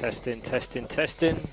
Testing, testing, testing.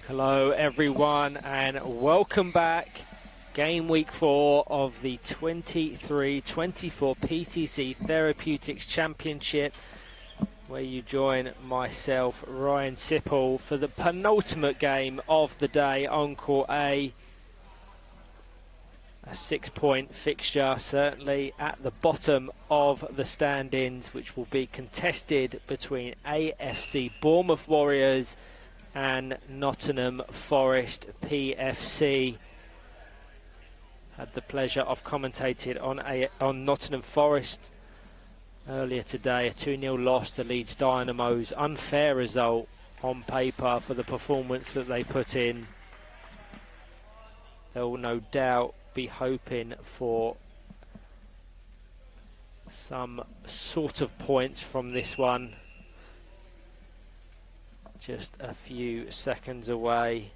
Hello everyone and welcome back. Game week 4 of the 23-24 PTC Therapeutics Championship, where you join myself, Ryan Sipple, for the penultimate game of the day on Court A. A 6-point fixture, certainly at the bottom of the standings, which will be contested between AFC Bournemouth Warriors and Nottingham Forest PFC. Had the pleasure of commentating on Nottingham Forest earlier today. A 2-0 loss to Leeds Dynamo's. Unfair result on paper for the performance that they put in. They'll no doubt be hoping for some sort of points from this one. Just a few seconds away.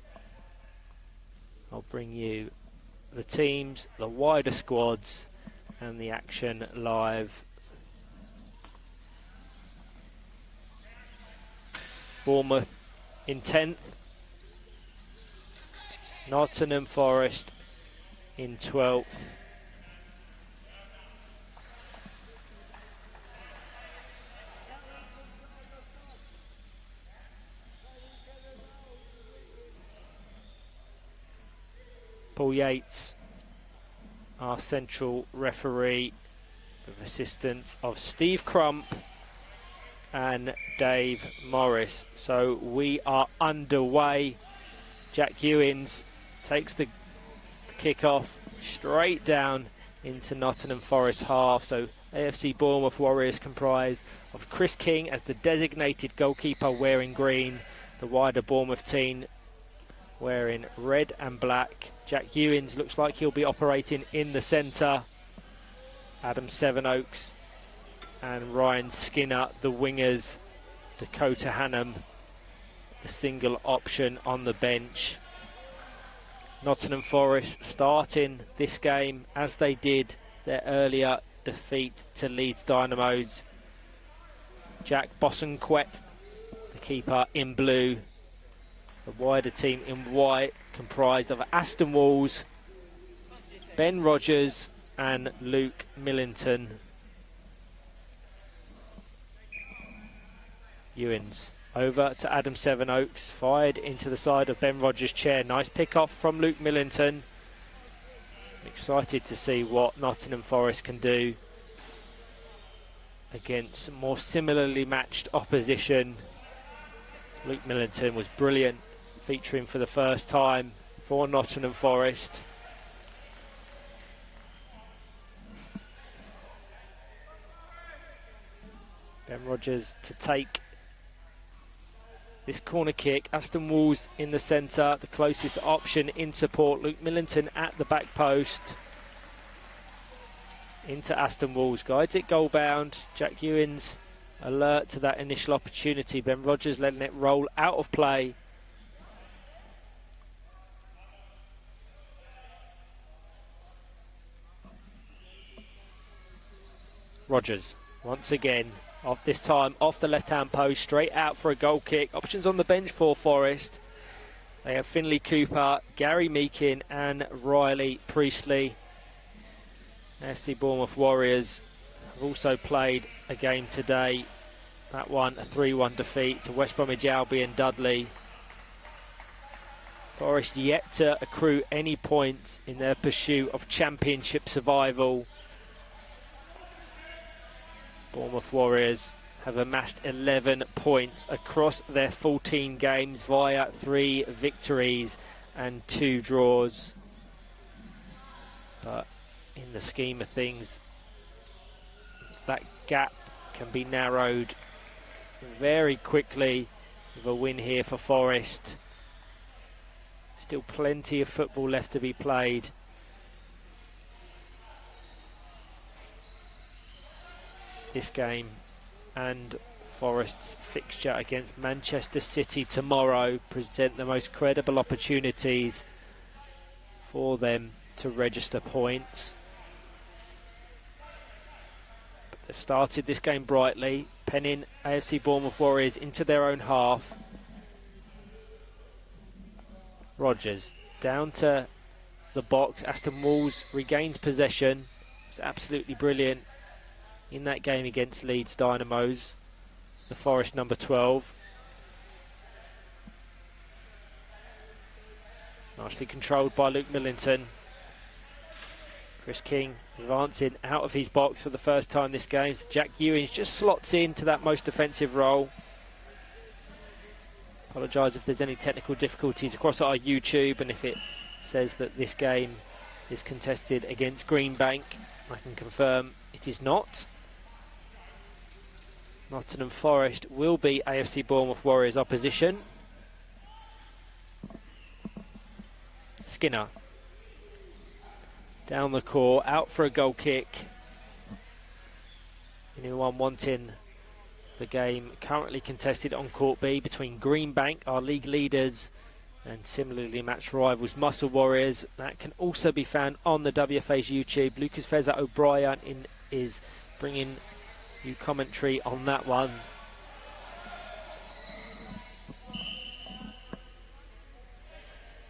I'll bring you the teams, the wider squads and the action live. Bournemouth in 10th, Nottingham Forest in 12th. Paul Yates, our central referee, with assistance of Steve Crump and Dave Morris. So we are underway. Jack Ewins takes the kick-off straight down into Nottingham Forest half. So AFC Bournemouth Warriors comprise of Chris King as the designated goalkeeper wearing green, the wider Bournemouth team wearing red and black. Jack Ewins looks like he'll be operating in the centre. Adam Sevenoaks and Ryan Skinner, the wingers. Dakota Hannam, the single option on the bench. Nottingham Forest starting this game as they did their earlier defeat to Leeds Dynamos. Jack Bosanquet, the keeper, in blue. The wider team in white, comprised of Aston Walls, Ben Rogers and Luke Millington. Ewins over to Adam Sevenoaks, fired into the side of Ben Rogers' chair. Nice pick off from Luke Millington. Excited to see what Nottingham Forest can do against more similarly matched opposition. Luke Millington was brilliant, featuring for the first time for Nottingham Forest. Ben Rogers to take this corner kick. Aston Walls in the centre, the closest option in support. Luke Millington at the back post. Into Aston Walls, guides it goal bound. Jack Ewins alert to that initial opportunity. Ben Rogers letting it roll out of play. Rogers once again, this time off the left-hand post, straight out for a goal kick. Options on the bench for Forest. They have Finlay Cooper, Gary Meakin and Riley Priestley. AFC Bournemouth Warriors have also played a game today. That one, a 3-1 defeat to West Bromwich Albion Dudley. Forest yet to accrue any points in their pursuit of championship survival. Bournemouth Warriors have amassed 11 points across their 14 games via 3 victories and 2 draws. But in the scheme of things, that gap can be narrowed very quickly with a win here for Forest. Still plenty of football left to be played. This game and Forest's fixture against Manchester City tomorrow present the most credible opportunities for them to register points. But they've started this game brightly, penning AFC Bournemouth Warriors into their own half. Rodgers down to the box. Aston Walls regains possession. It was absolutely brilliant in that game against Leeds Dynamos, the Forest number 12. Nicely controlled by Luke Millington. Chris King advancing out of his box for the first time this game. So Jack Ewings just slots into that most defensive role. Apologise if there's any technical difficulties across our YouTube, and if it says that this game is contested against Greenbank, I can confirm it is not. Nottingham Forest will be AFC Bournemouth Warriors opposition. Skinner down the core, out for a goal kick. Anyone wanting the game currently contested on Court B between Greenbank, our league leaders, and similarly matched rivals Muscle Warriors. That can also be found on the WFA's YouTube. Lucas Feza O'Brien is bringing you commentary on that one.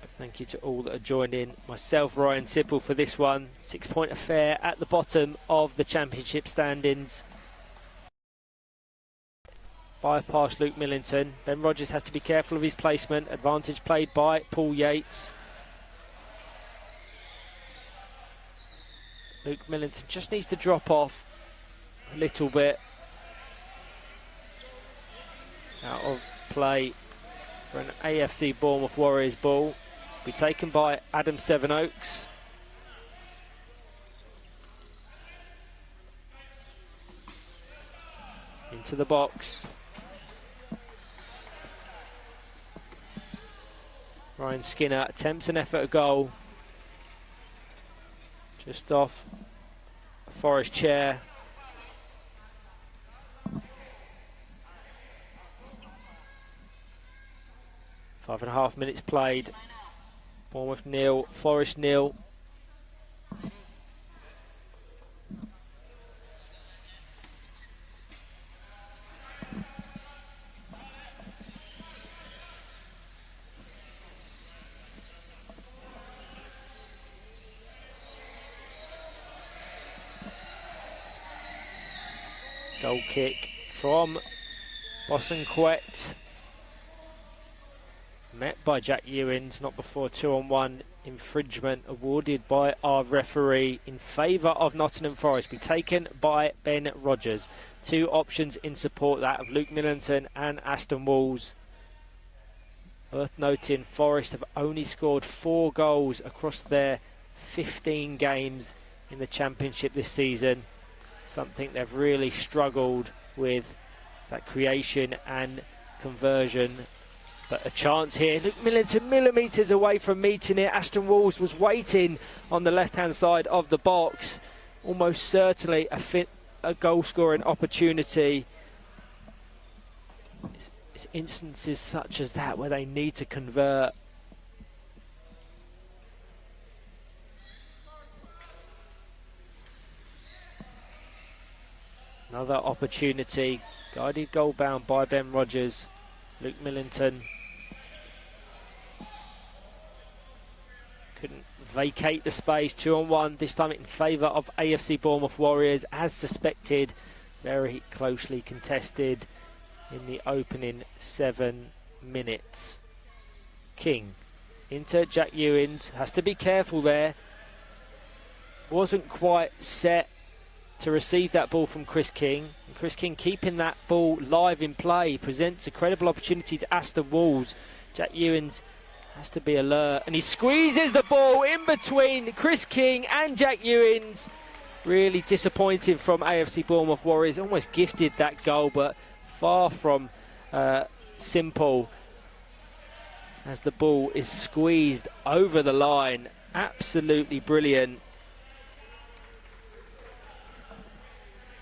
But thank you to all that are joined in. Myself, Ryan Sipple, for this one. 6-point affair at the bottom of the championship standings. Bypass Luke Millington. Ben Rodgers has to be careful of his placement. Advantage played by Paul Yates. Luke Millington just needs to drop off a little bit. Out of play for an AFC Bournemouth Warriors ball. Be taken by Adam Sevenoaks. Into the box. Ryan Skinner attempts an effort at goal. Just off a Forest chair. Five and a half minutes played. Bournemouth 0, Forest 0. Goal kick from Bosanquet. Met by Jack Ewins, not before 2-on-1 infringement awarded by our referee in favour of Nottingham Forest. Be taken by Ben Rodgers. 2 options in support, that of Luke Millington and Aston Walls. Worth noting, Forest have only scored 4 goals across their 15 games in the Championship this season. Something they've really struggled with, that creation and conversion. But a chance here. Luke Millington millimetres away from meeting it. Aston Walls was waiting on the left-hand side of the box. Almost certainly a goal-scoring opportunity. It's instances such as that where they need to convert. Another opportunity. Guided goal bound by Ben Rodgers. Luke Millington couldn't vacate the space. 2-on-1, this time in favour of AFC Bournemouth Warriors, as suspected. Very closely contested in the opening 7 minutes. King into Jack Ewins, has to be careful there. Wasn't quite set to receive that ball from Chris King. And Chris King keeping that ball live in play presents a credible opportunity to Aston Walls. Jack Ewins has to be alert, and he squeezes the ball in between Chris King and Jack Ewins. Really disappointing from AFC Bournemouth Warriors. Almost gifted that goal, but far from simple, as the ball is squeezed over the line. Absolutely brilliant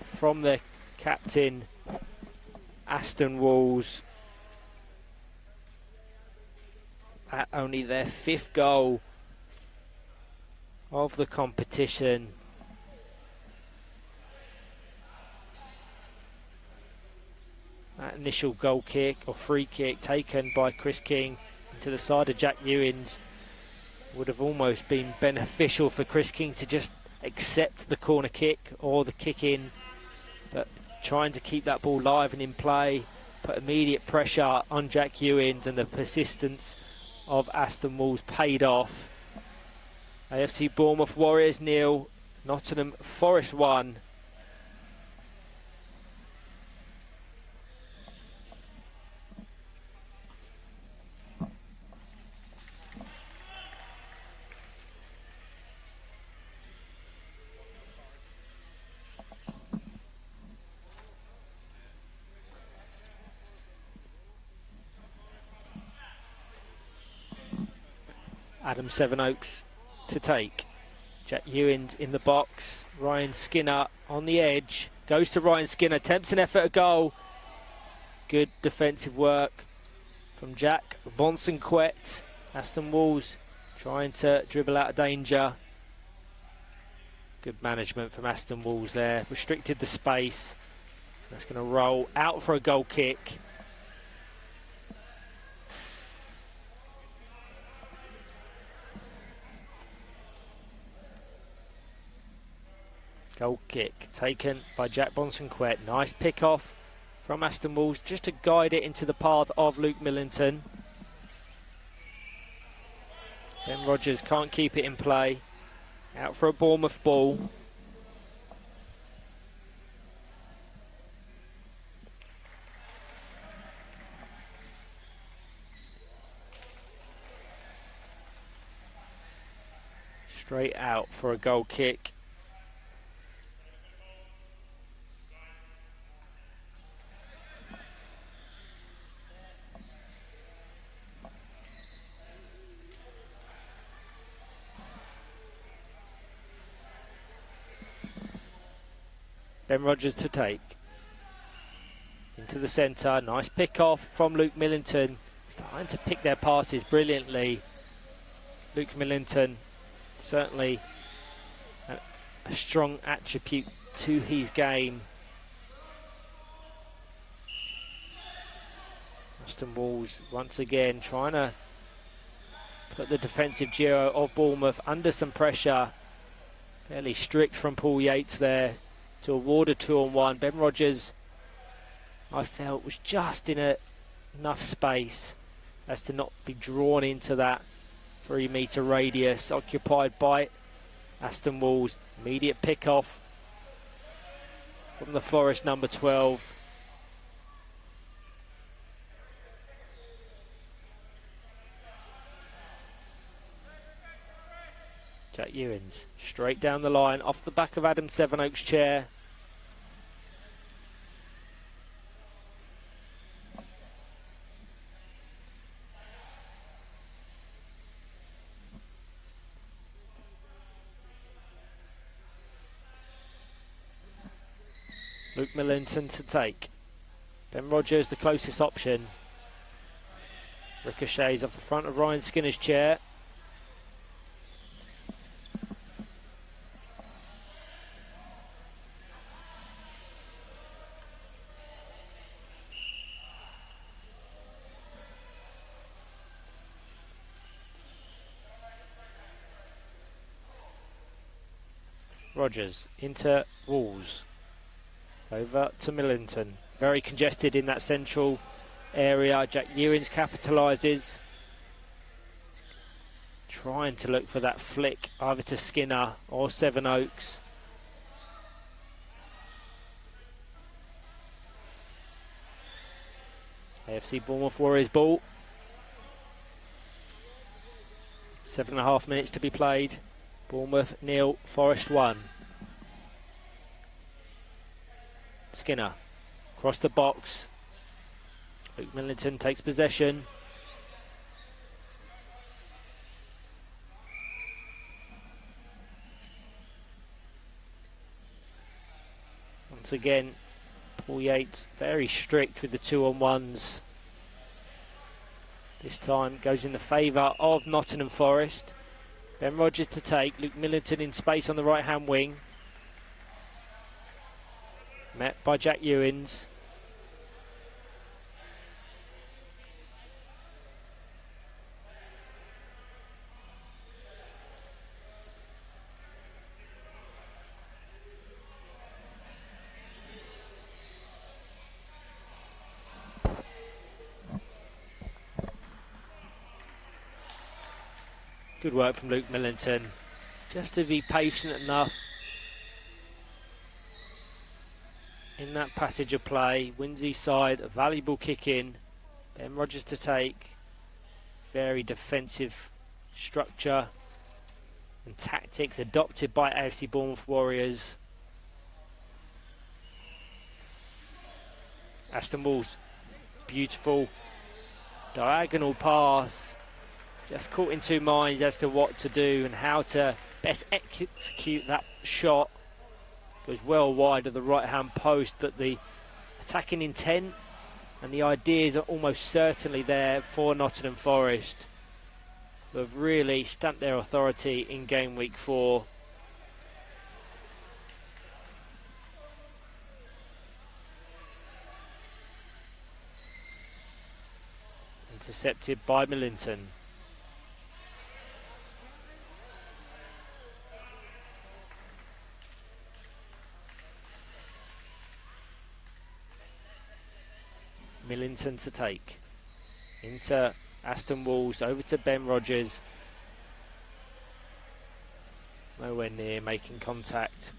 from the captain, Aston Walls. At only their 5th goal of the competition. That initial goal kick or free kick taken by Chris King into the side of Jack Ewins would have almost been beneficial for Chris King to just accept the corner kick or the kick in, but trying to keep that ball live and in play, put immediate pressure on Jack Ewins, and the persistence of Aston Walls paid off. AFC Bournemouth Warriors 0, Nottingham Forest 1. Adam Sevenoaks to take. Jack Ewins in the box. Ryan Skinner on the edge. Goes to Ryan Skinner. Attempts an effort at goal. Good defensive work from Jack Bonson-Quet. Aston Walls trying to dribble out of danger. Good management from Aston Walls there. Restricted the space. That's going to roll out for a goal kick. Goal kick taken by Jack Bonson-Quet. Nice pick off from Aston Walls just to guide it into the path of Luke Millington. Ben Rogers can't keep it in play. Out for a Bournemouth ball. Straight out for a goal kick. Ben Rogers to take. Into the centre. Nice pick off from Luke Millington. Starting to pick their passes brilliantly. Luke Millington, certainly a strong attribute to his game. Aston Walls once again trying to put the defensive duo of Bournemouth under some pressure. Fairly strict from Paul Yates there to award a 2-on-1. Ben Rogers, I felt, was just in enough space as to not be drawn into that 3-metre radius occupied by Aston Walls. Immediate pick off from the Forest number 12. Jack Ewins straight down the line off the back of Adam Sevenoaks' chair. Luke Millington to take. Ben Rogers the closest option. Ricochets off the front of Ryan Skinner's chair. Rogers into Walls. Over to Millington. Very congested in that central area. Jack Ewins capitalises. Trying to look for that flick either to Skinner or Sevenoaks. AFC Bournemouth Warriors ball. 7.5 minutes to be played. Bournemouth 0, Forest 1. Skinner across the box. Luke Millington takes possession. Once again, Paul Yates very strict with the 2-on-1s. This time goes in the favour of Nottingham Forest. Ben Rogers to take. Luke Millington in space on the right hand wing. Met by Jack Ewins. Good work from Luke Millington. Just to be patient enough in that passage of play. Wins his side, a valuable kick in. Ben Rogers to take. Very defensive structure and tactics adopted by AFC Bournemouth Warriors. Aston Walls, beautiful diagonal pass. Just caught in two minds as to what to do and how to best execute that shot. Goes well wide of the right hand post, but the attacking intent and the ideas are almost certainly there for Nottingham Forest, who have really stamped their authority in game week 4. Intercepted by Millington. Millington to take. Into Aston Walls, over to Ben Rogers. Nowhere near making contact.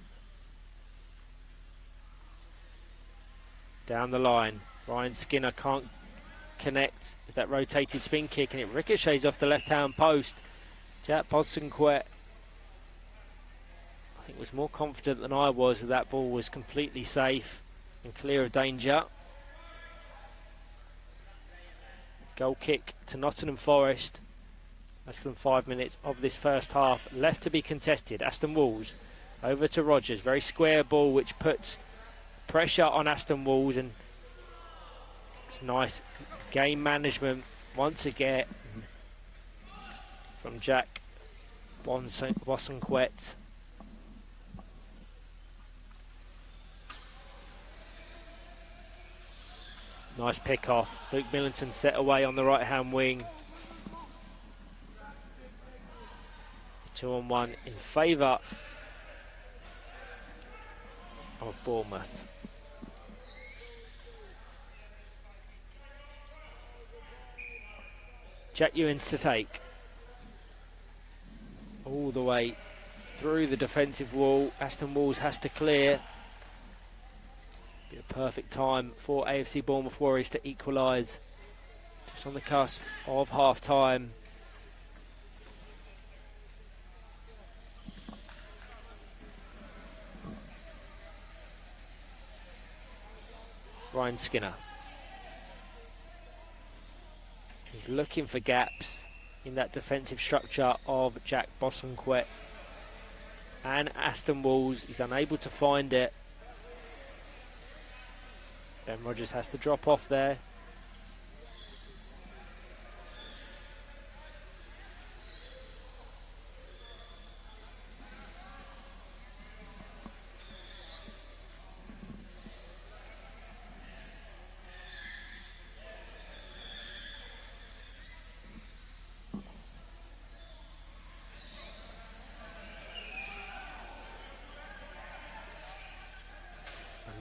Down the line, Ryan Skinner can't connect with that rotated spin kick, and it ricochets off the left-hand post. Jack Bosanquet, I think, was more confident than I was that ball was completely safe and clear of danger. Goal kick to Nottingham Forest. Less than 5 minutes of this first half left to be contested. Aston Walls over to Rogers. Very square ball which puts pressure on Aston Walls, and it's nice game management once again from Jack Bosanquet. Nice pick off. Luke Millington set away on the right hand wing. 2-on-1 in favour of Bournemouth. Jack Ewins to take. All the way through the defensive wall. Aston Walls has to clear. Be a perfect time for AFC Bournemouth Warriors to equalise. Just on the cusp of half time. Ryan Skinner. He's looking for gaps in that defensive structure of Jack Bosanquet and Aston Walls. He's unable to find it. Ben Rogers has to drop off there.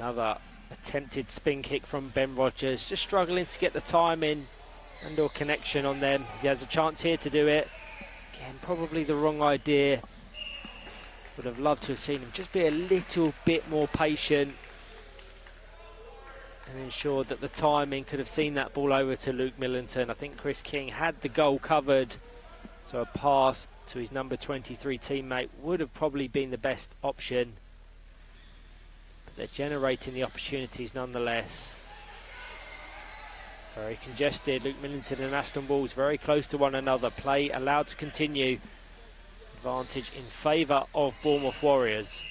Another attempted spin kick from Ben Rogers, just struggling to get the timing and or connection on them. He has a chance here to do it. Again, probably the wrong idea. Would have loved to have seen him just be a little bit more patient and ensure that the timing could have seen that ball over to Luke Millington. I think Chris King had the goal covered, so a pass to his number 23 teammate would have probably been the best option. But they're generating the opportunities nonetheless. Very congested. Luke Millington and Aston Walls very close to one another. Play allowed to continue. Advantage in favour of Bournemouth Warriors.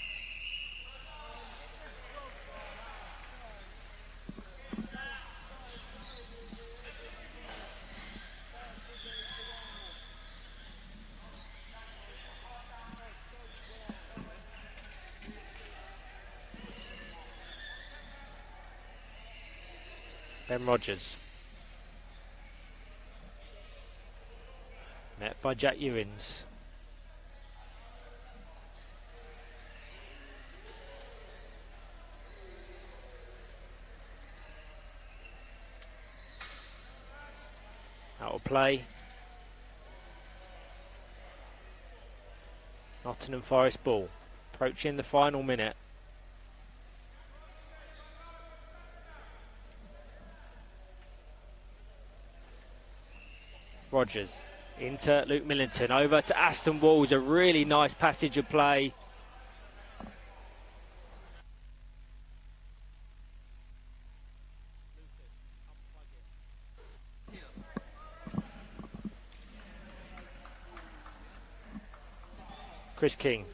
Ben Rogers. Met by Jack Ewins. Out of play. Nottingham Forest ball. Approaching the final minute. Rogers into Luke Millington, over to Aston Walls. A really nice passage of play. Chris King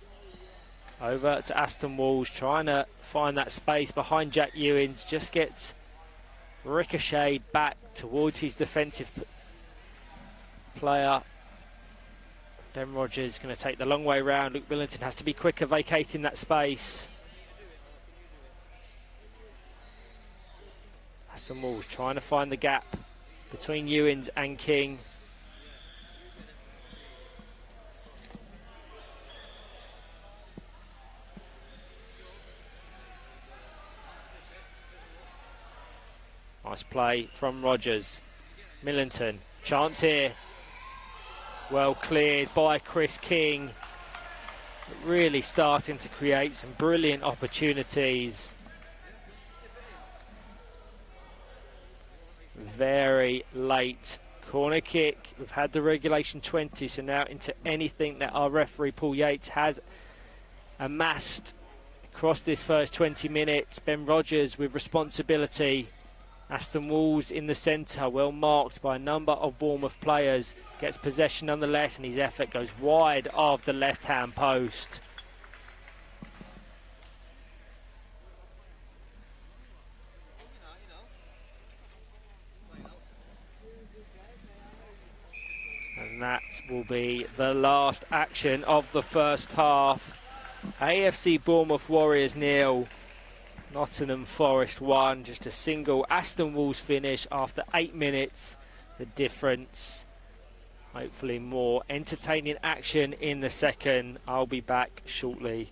over to Aston Walls, trying to find that space behind Jack Ewins. Just gets ricocheted back towards his defensive player. Ben Rogers going to take the long way round. Luke Millington has to be quicker vacating that space. Aston Walls trying to find the gap between Ewins and King. Nice play from Rogers. Millington, chance here. Well cleared by Chris King. Really starting to create some brilliant opportunities. Very late corner kick. We've had the regulation 20, so now into anything that our referee Paul Yates has amassed across this first 20 minutes. Ben Rogers with responsibility. Aston Walls in the centre, well marked by a number of Bournemouth players. Gets possession nonetheless, and his effort goes wide of the left-hand post. And that will be the last action of the first half. AFC Bournemouth Warriors 0. Nottingham Forest 1, just a single Aston Walls finish after 8 minutes. The difference, hopefully more entertaining action in the second. I'll be back shortly.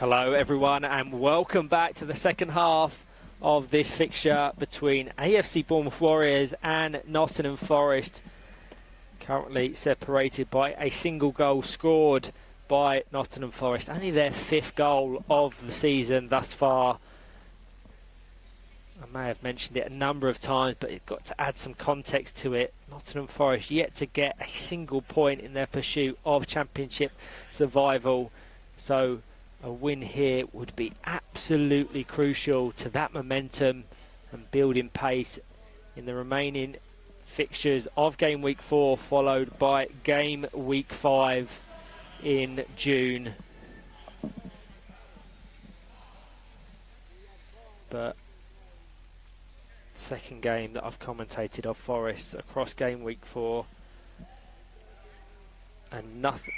Hello everyone and welcome back to the second half of this fixture between AFC Bournemouth Warriors and Nottingham Forest. Currently separated by a single goal scored by Nottingham Forest. Only their 5th goal of the season thus far. I may have mentioned it a number of times, but you've got to add some context to it. Nottingham Forest yet to get a single point in their pursuit of Championship survival. So a win here would be absolutely crucial to that momentum and building pace in the remaining fixtures of game week 4, followed by game week 5 in June. But second game that I've commentated of Forest across game week 4, and nothing,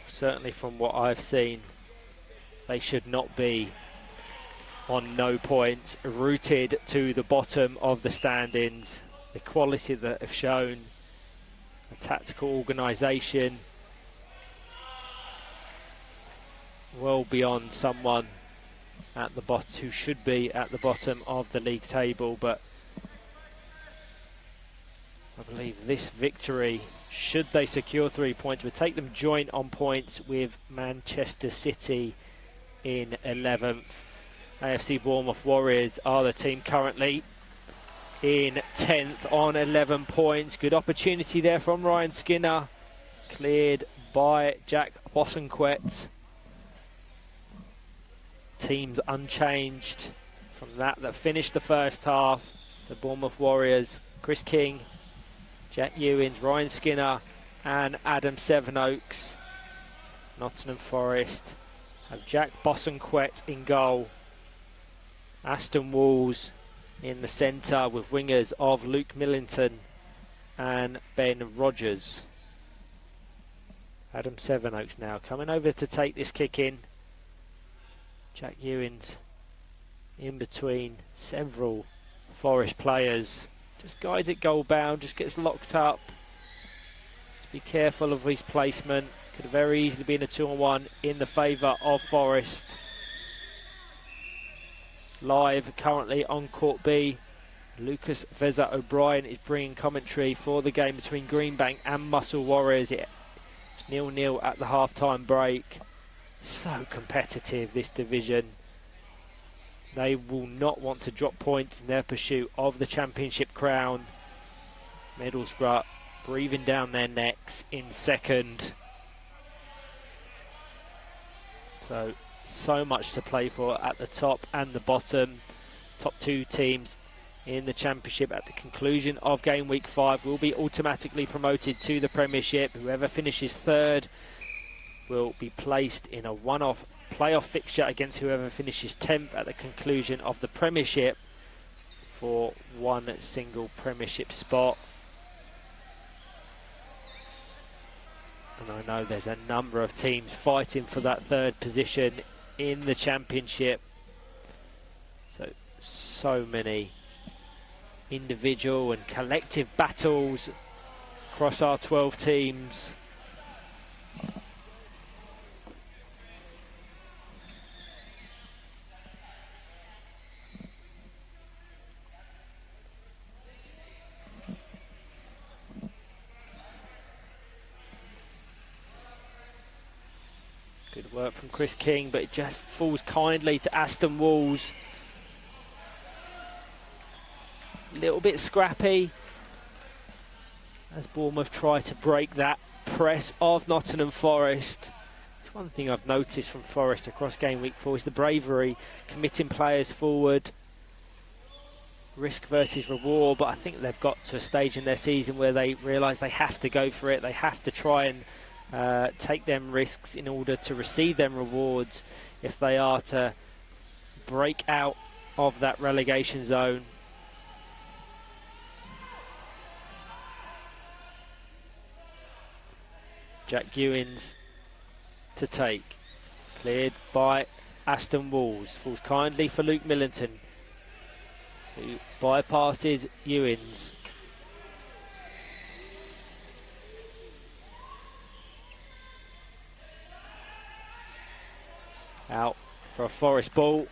certainly from what I've seen, they should not be on no point, rooted to the bottom of the standings. The quality that have shown, a tactical organisation, well beyond someone at the bottom who should be at the bottom of the league table. But I believe this victory, should they secure 3 points, would take them joint on points with Manchester City in 11th. AFC Bournemouth Warriors are the team currently in 10th on 11 points. Good opportunity there from Ryan Skinner, cleared by Jack Bosanquet. Teams unchanged from that finished the first half. The Bournemouth Warriors, Chris King, Jack Ewins, Ryan Skinner and Adam Sevenoaks. Nottingham Forest have Jack Bosanquet in goal. Aston Walls in the centre with wingers of Luke Millington and Ben Rogers. Adam Sevenoaks now coming over to take this kick in. Jack Ewins in between several Forest players. Just guides it goal bound, just gets locked up. Just be careful of his placement. Could have very easily been a 2-on-1 in the favour of Forest. Live currently on Court B, Lucas Veza O'Brien is bringing commentary for the game between Greenbank and Muscle Warriors. It's 0-0 at the half-time break. So competitive, this division. They will not want to drop points in their pursuit of the Championship crown. Middlesbrough breathing down their necks in second. So much to play for at the top and the bottom. Top 2 teams in the Championship at the conclusion of game week 5 will be automatically promoted to the Premiership. Whoever finishes 3rd will be placed in a one-off playoff fixture against whoever finishes 10th at the conclusion of the Premiership for one single Premiership spot. And I know there's a number of teams fighting for that 3rd position in the Championship. So many individual and collective battles across our 12 teams. Good work from Chris King, but it just falls kindly to Aston Walls. A little bit scrappy as Bournemouth try to break that press of Nottingham Forest. It's one thing I've noticed from Forest across game week 4 is the bravery, committing players forward, risk versus reward. But I think they've got to a stage in their season where they realise they have to go for it. They have to try and take them risks in order to receive them rewards if they are to break out of that relegation zone. Jack Ewins to take, cleared by Aston Walls, falls kindly for Luke Millington, who bypasses Ewins. Out for a Forest ball.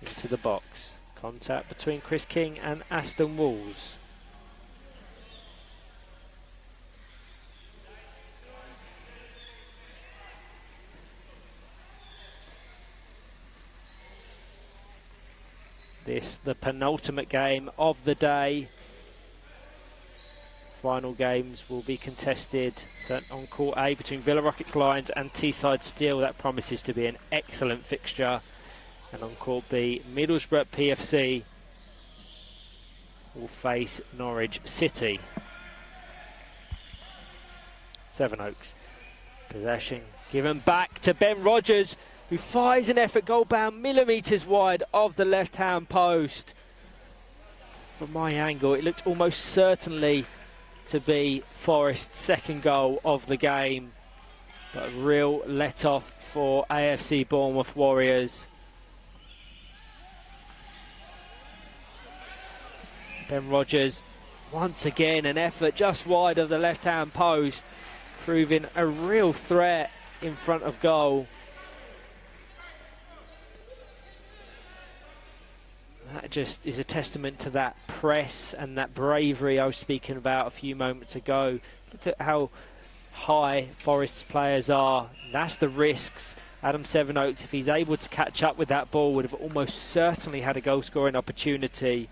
Into the box. Contact between Chris King and Aston Walls. This, the penultimate game of the day. Final games will be contested on Court A between Villa Rockets Lions and Teesside Steel. That promises to be an excellent fixture. And on Court B, Middlesbrough PFC will face Norwich City. Sevenoaks. Possession given back to Ben Rogers, who fires an effort goal bound millimetres wide of the left-hand post. From my angle, it looked almost certainly to be Forest's second goal of the game. But a real let-off for AFC Bournemouth Warriors. Ben Rogers, once again, an effort just wide of the left-hand post, proving a real threat in front of goal. That just is a testament to that press and that bravery I was speaking about a few moments ago. Look at how high Forest's players are. That's the risks. Adam Sevenoaks, if he's able to catch up with that ball, would have almost certainly had a goal-scoring opportunity.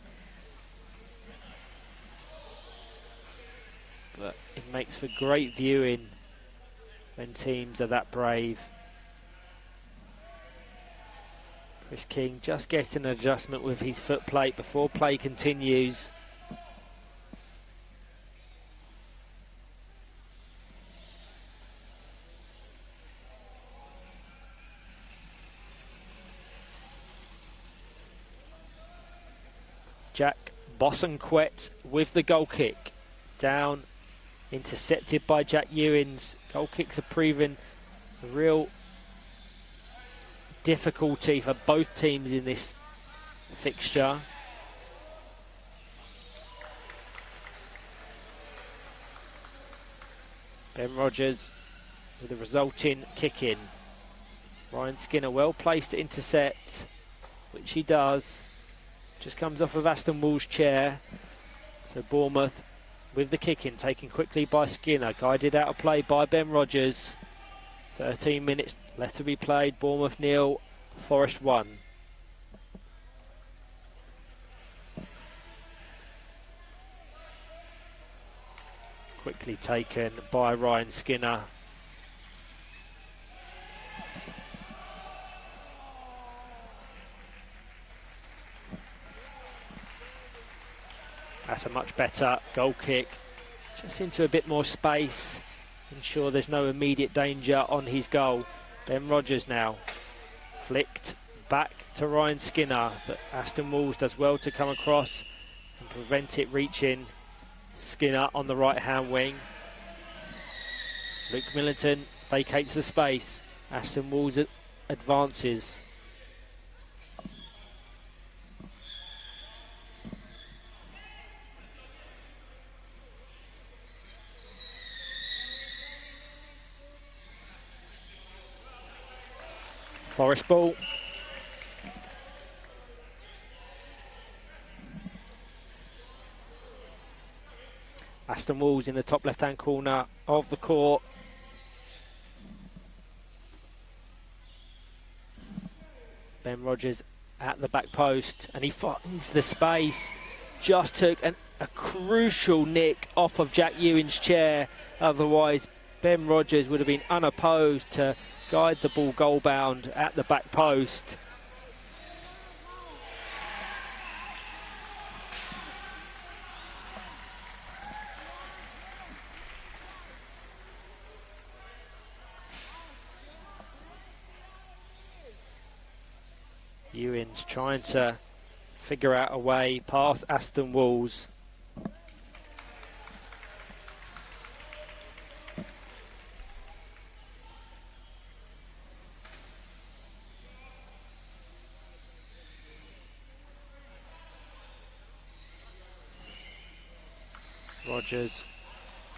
But it makes for great viewing when teams are that brave. Chris King just getting an adjustment with his foot plate before play continues. Jack Bosanquet with the goal kick. Down, intercepted by Jack Ewins. Goal kicks are proving a real difficulty for both teams in this fixture. Ben Rogers with a resulting kick in. Ryan Skinner well placed to intercept, which he does. Just comes off of Aston Wall's chair. So Bournemouth with the kick in, taken quickly by Skinner, guided out of play by Ben Rogers. 13 minutes left to be played. Bournemouth 0, Forest 1. Quickly taken by Ryan Skinner. That's a much better goal kick. Just into a bit more space. Ensure there's no immediate danger on his goal. Ben Rogers now flicked back to Ryan Skinner, but Aston Walls does well to come across and prevent it reaching Skinner on the right hand wing. Luke Millington vacates the space. Aston Walls advances. Forest ball. Aston Walls in the top left-hand corner of the court. Ben Rogers at the back post, and he finds the space. Just took a crucial nick off of Jack Ewing's chair. Otherwise, Ben Rogers would have been unopposed to guide the ball goal bound at the back post. Ewins trying to figure out a way past Aston Walls. Rogers.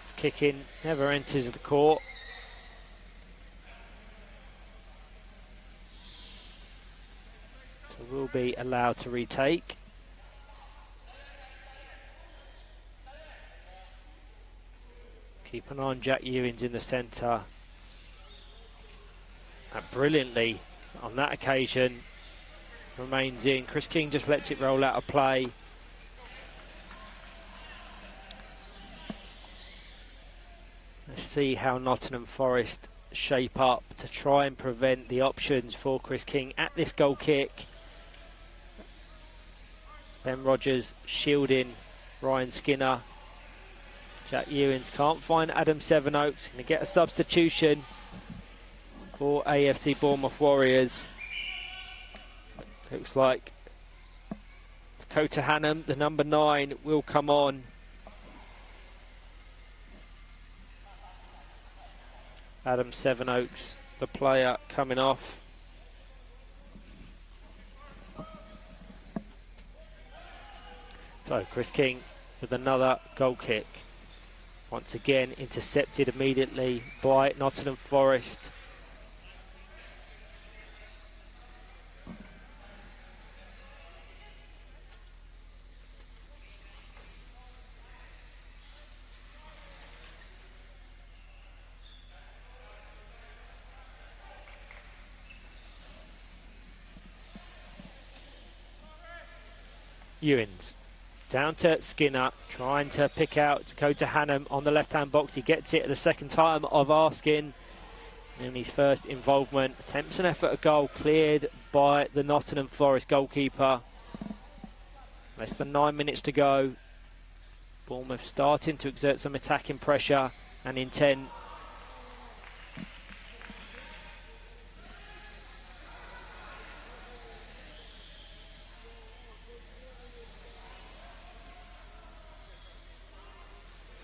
His kicking never enters the court. So will be allowed to retake. Keep an eye on Jack Ewins in the centre. And brilliantly on that occasion remains in. Chris King just lets it roll out of play. Let's see how Nottingham Forest shape up to try and prevent the options for Chris King at this goal kick. Ben Rogers shielding Ryan Skinner. Jack Ewins can't find Adam Sevenoaks. Going to get a substitution for AFC Bournemouth Warriors. Looks like Dakota Hannum, the number 9, will come on. Adam Sevenoaks, the player, coming off. So Chris King with another goal kick. Once again intercepted immediately by Nottingham Forest. Ewins down to Skinner, trying to pick out Dakota Hannum on the left-hand box. He gets it at the second time of asking in his first involvement. Attempts an effort at goal, cleared by the Nottingham Forest goalkeeper. Less than 9 minutes to go. Bournemouth starting to exert some attacking pressure and intent.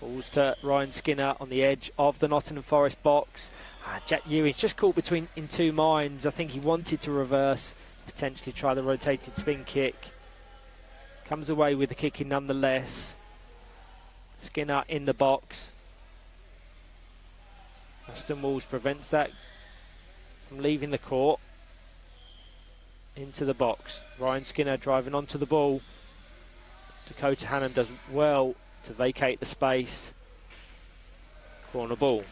Falls to Ryan Skinner on the edge of the Nottingham Forest box. Jack Ewins just caught in two minds. I think he wanted to reverse, potentially try the rotated spin kick. Comes away with the kicking nonetheless. Skinner in the box. Aston Walls prevents that from leaving the court. Into the box. Ryan Skinner driving onto the ball. Dakota Hannum does well to vacate the space. Corner ball.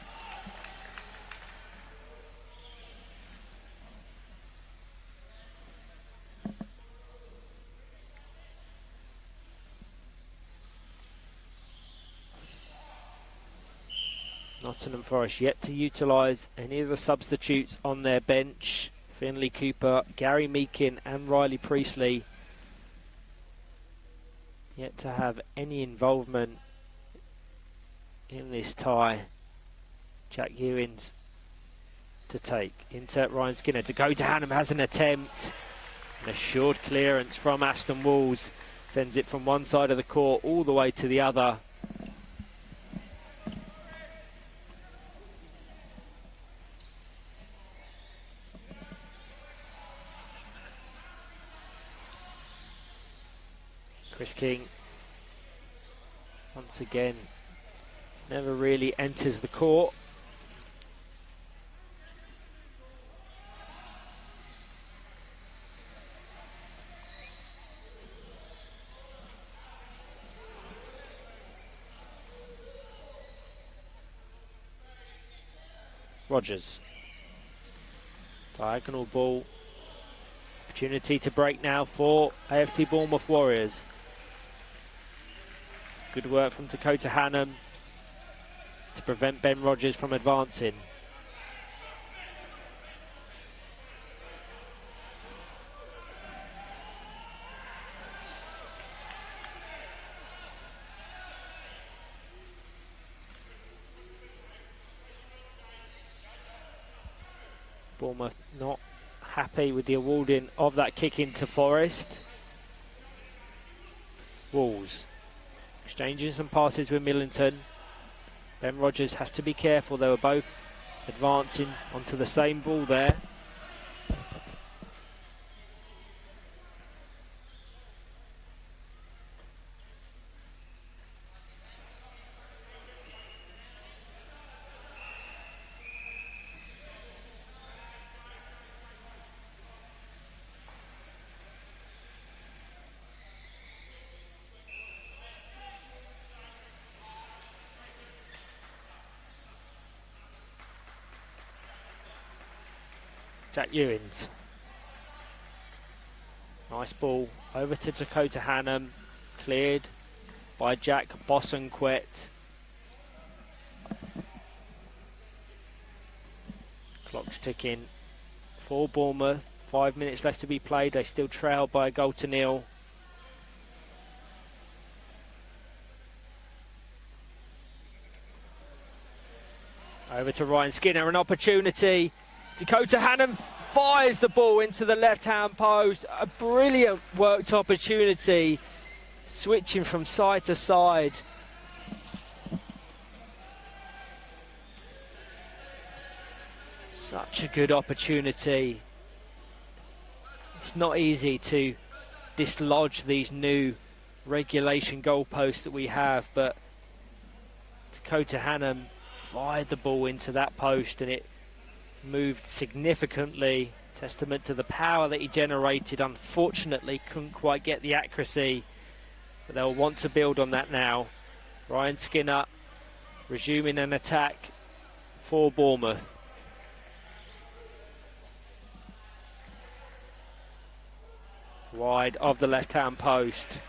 Nottingham Forest yet to utilise any of the substitutes on their bench. Finlay Cooper, Gary Meakin and Riley Priestley yet to have any involvement in this tie. Jack Ewins to take into Ryan Skinner. To go to Hannum, has an attempt. An assured clearance from Aston Walls. Sends it from one side of the court all the way to the other. Chris King, once again, never really enters the court. Rogers. Diagonal ball. Opportunity to break now for AFC Bournemouth Warriors. Good work from Dakota Hannum to prevent Ben Rogers from advancing. Bournemouth not happy with the awarding of that kick into Forest. Walls exchanging some passes with Millington. Ben Rogers has to be careful. They were both advancing onto the same ball there. Jack Ewins. Nice ball over to Dakota Hannum, cleared by Jack Bosanquet. Clock's ticking for Bournemouth. 5 minutes left to be played. They still trail by a goal to nil. Over to Ryan Skinner, an opportunity. Dakota Hannum fires the ball into the left-hand post. A brilliant worked opportunity, switching from side to side. Such a good opportunity. It's not easy to dislodge these new regulation goalposts that we have, but Dakota Hannum fired the ball into that post and it moved significantly. Testament to the power that he generated. Unfortunately, couldn't quite get the accuracy, but they'll want to build on that now. Ryan Skinner resuming an attack for Bournemouth. Wide of the left-hand post.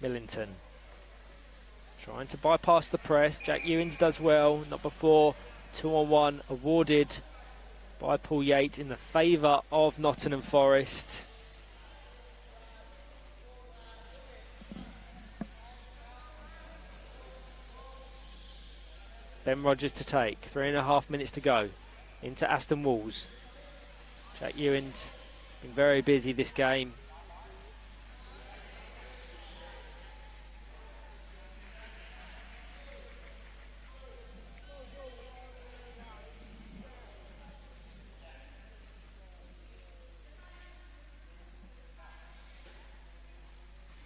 Millington trying to bypass the press. Jack Ewins does well. Not before. 2-on-1 awarded by Paul Yates in the favour of Nottingham Forest. Ben Rogers to take. 3.5 minutes to go. Into Aston Walls. Jack Ewins been very busy this game.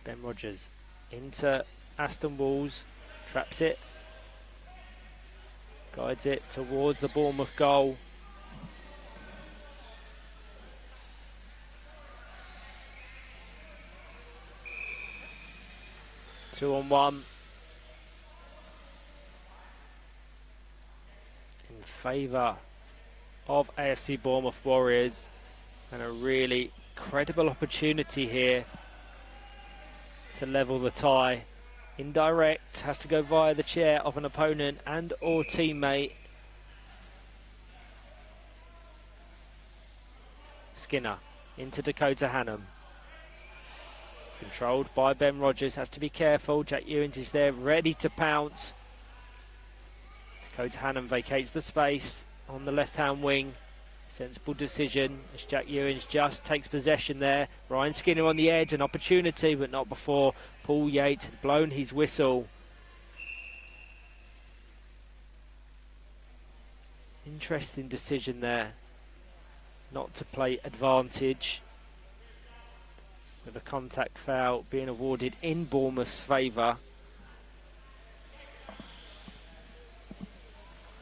Ben Rogers into Aston Walls, traps it, guides it towards the Bournemouth goal. Two on one in favour of AFC Bournemouth Warriors, and a really credible opportunity here to level the tie. Indirect, has to go via the chair of an opponent and or teammate. Skinner into Dakota Hannum. Controlled by Ben Rogers, has to be careful. Jack Ewins is there, ready to pounce. Dakota Hannum vacates the space on the left-hand wing. Sensible decision as Jack Ewins just takes possession there. Ryan Skinner on the edge, an opportunity, but not before Paul Yates had blown his whistle. Interesting decision there, not to play advantage, with a contact foul being awarded in Bournemouth's favour.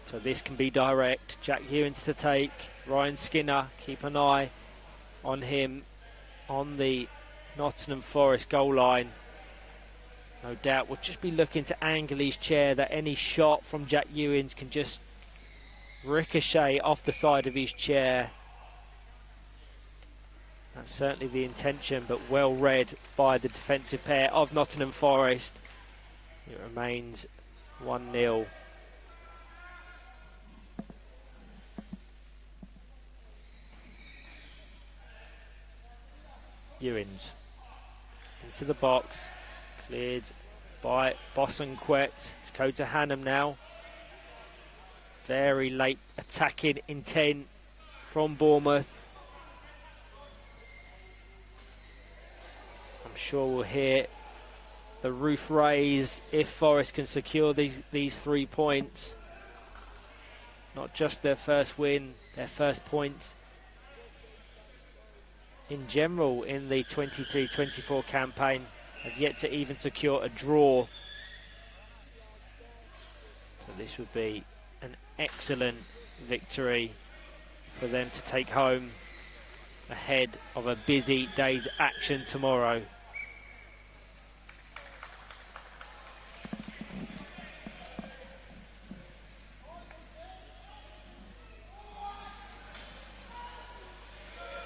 So this can be direct. Jack Ewins to take. Ryan Skinner, keep an eye on him on the Nottingham Forest goal line. No doubt will just be looking to angle his chair, that any shot from Jack Ewins can just ricochet off the side of his chair. That's certainly the intention, but well read by the defensive pair of Nottingham Forest. It remains 1-0. Ewins into the box, cleared by Bosanquet. Dakota Hannum now. Very late attacking intent from Bournemouth. I'm sure we'll hear the roof raise if Forest can secure these 3 points. Not just their first win, their first points in general in the 23-24 campaign. Have yet to even secure a draw. So this would be an excellent victory for them to take home ahead of a busy day's action tomorrow.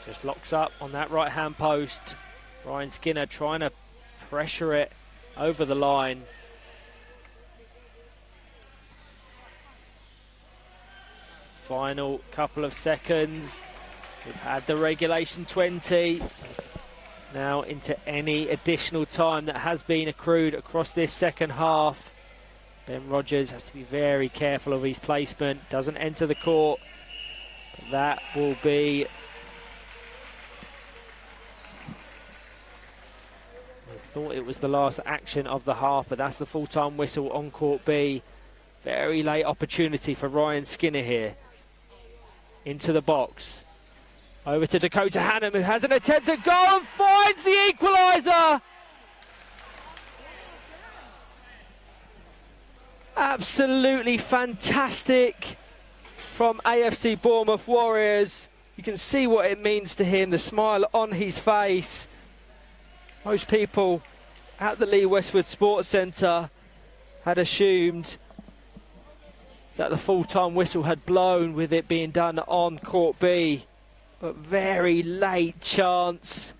Just locks up on that right-hand post. Ryan Skinner trying to pressure it over the line. Final couple of seconds. We've had the regulation 20. Now into any additional time that has been accrued across this second half. Ben Rogers has to be very careful of his placement. Doesn't enter the court. But that will be... I thought it was the last action of the half, but that's the full-time whistle on court B. Very late opportunity for Ryan Skinner here. Into the box. Over to Dakota Hannum, who has an attempt to go and finds the equaliser. Absolutely fantastic from AFC Bournemouth Warriors. You can see what it means to him, the smile on his face. Most people at the Lee Westwood Sports Centre had assumed that the full-time whistle had blown with it being done on court B. But very late chance,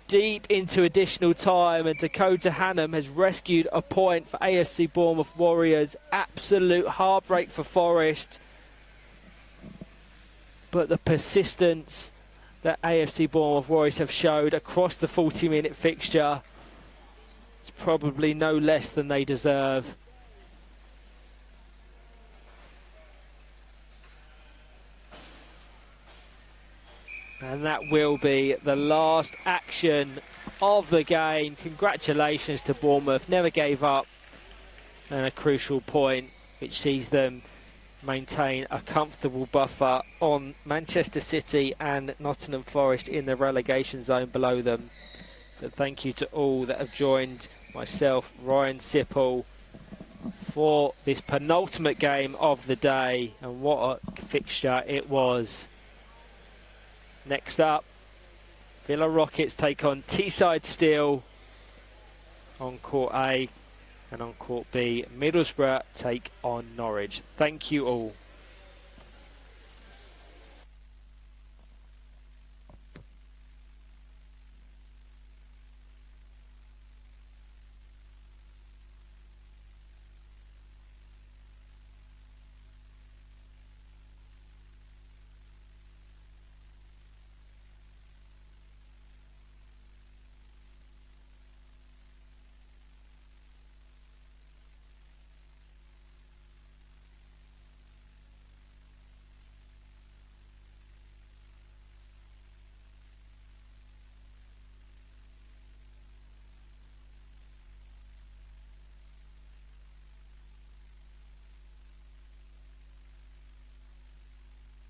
deep into additional time, and Dakota Hannum has rescued a point for AFC Bournemouth Warriors. Absolute heartbreak for Forest. But the persistence that AFC Bournemouth Warriors have showed across the 40-minute fixture, it's probably no less than they deserve. And that will be the last action of the game. Congratulations to Bournemouth, never gave up, and a crucial point which sees them maintain a comfortable buffer on Manchester City and Nottingham Forest in the relegation zone below them. But thank you to all that have joined myself, Ryan Sipple, for this penultimate game of the day, and what a fixture it was. Next up, Villa Rockets take on Teesside Steel on court A, and on court B, Middlesbrough take on Norwich. Thank you all.